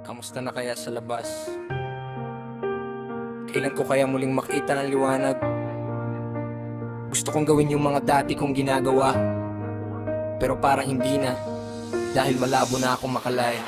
Kamusta na kaya sa labas? Kailan ko kaya muling makita ng liwanag? Gusto kong gawin yung mga dati kong ginagawa, pero parang hindi na, dahil malabo na akong makalaya.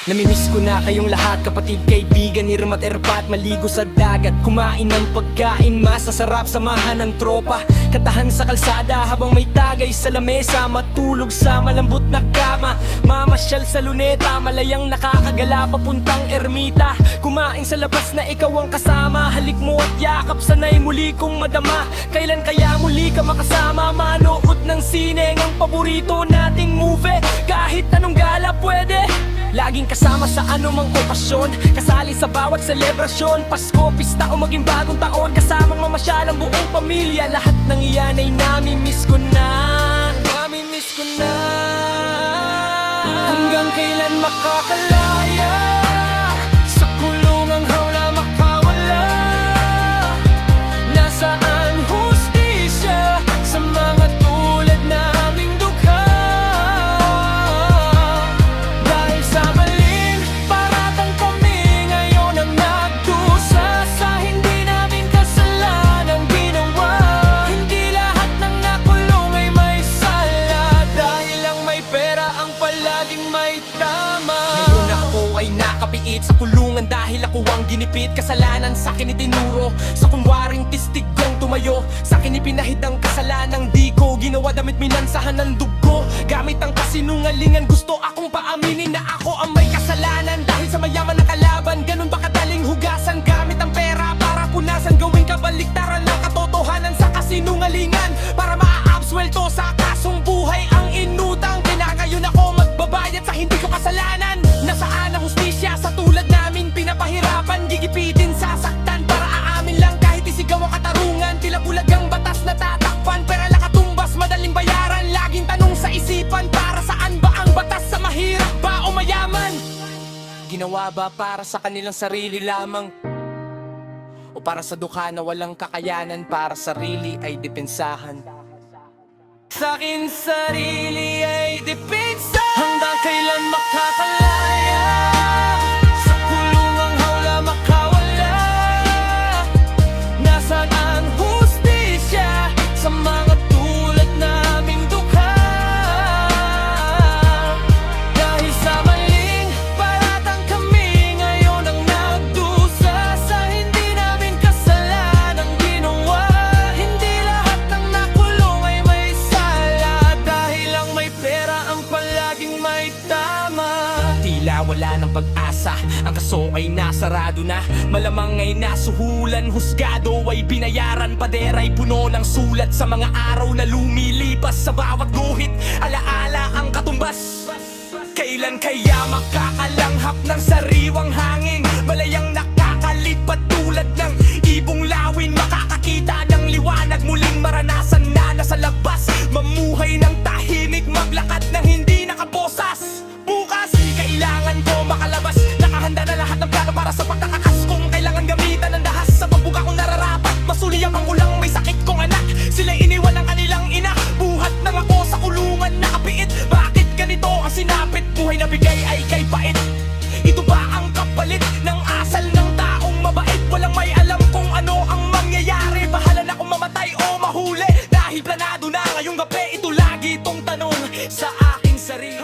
Namimiss ko na kayong lahat, kapatid, kaibigan, hirm at erpat. Maligo sa dagat, kumain ng pagkain, masasarap, samahan ng tropa. Katahan sa kalsada habang may tagay sa lamesa, matulog sa malambot na kama, mamasyal sa luneta, malayang nakakagala papuntang ermita. Kumain sa labas na ikaw ang kasama, halik mo at yakap, sanay muli kong madama. Kailan kaya muli ka makasama, manood ng sine, ang paborito nating movie. Kahit anong gala pwede, laging kasama sa anumang okasyon, kasali sa bawat selebrasyon, Pasko, pista o maging bagong taon, kasamang mamasyal ang buong pamilya. Lahat ng iyan ay nami-miss ko na, nami-miss ko na. Hanggang kailan makakalaya sa kulungang hawla makawala? Nasaan hustisya sa mga tulad naming dukha? Sa kulungan dahil ako ang ginipit, kasalanan sa akin itinuro, sa kunwaring tistig kong tumayo. Sa akin ipinahid ang kasalanang di ko ginawa, damit minansahan ng dugo. Gamit ang kasinungalingan, gusto akong paaminin na ako ang may kasalanan. Dahil sa mayaman na kalaban, ganun ba kadaling hugasan? Gamit ang pera para punasan, gawing kabaliktaran ng katotohanan sa kasinungalingan, para maa-absuelto sa kasong buhay ang inutang. Kinakayon ako magbabayad sa hindi ko kasalanan. Nasaan ang hustisya sa tulad namin? Pinapahirapan, gigipitin, sasaktan, para aamin lang kahit isigaw ang katarungan. Tila bulag ang batas na tatakpan, pera lakatumbas, madaling bayaran. Laging tanong sa isipan, para saan ba ang batas? Sa mahirap ba o mayaman? Ginawa ba para sa kanilang sarili lamang, o para sa dukha na walang kakayanan, para sarili ay depensahan? Sa akin sarili ay depensa. Hanggang kailan makakalaya sa kulungang hawla makawala? Nasaan ang hustisya sa mga tulad naming dukha? Dahil sa maling paratang kami ngayon ang nagdusa sa hindi namin kasalanang ginawa. Hindi lahat ng nakulong ay may sala, dahil lang may pera ang palaging may tama. Tila wala ng pag-asa, ang kaso ay nasarado na, malamang ay nasuhulan, husgado ay binayaran, pader ay puno ng sulat sa mga araw na lumilipas. Sa bawat guhit, alaala ang katumbas. Kailan kaya makakalanghap ng sariwang hangin, malayang nakakalipat tulad ng ibong lawin, makakakita ng liwanag, muling maranasan na nasa labas, mamuhay ng tahimik, maglakad ng hindi nakabosas. Bukas, kailangan ko makalabas, nakahanda na lahat ng plano para sa pagtakakas. Kung kailangan gamitan ng dahas, sa pagbuka kong nararapat, masuliyak ang ulang may sakit kong anak. Sila'y iniwan ng kanilang ina, buhat nang ako sa kulungan nakapiit. Bakit ganito ang sinapit? Buhay na bigay ay kay pait. Ito ba ang kapalit ng asal ng taong mabait? Walang may alam kung ano ang mangyayari, bahala na kung mamatay o mahuli, dahil planado na ngayong gabi. Ito lagi itong tanong sa aking sarili.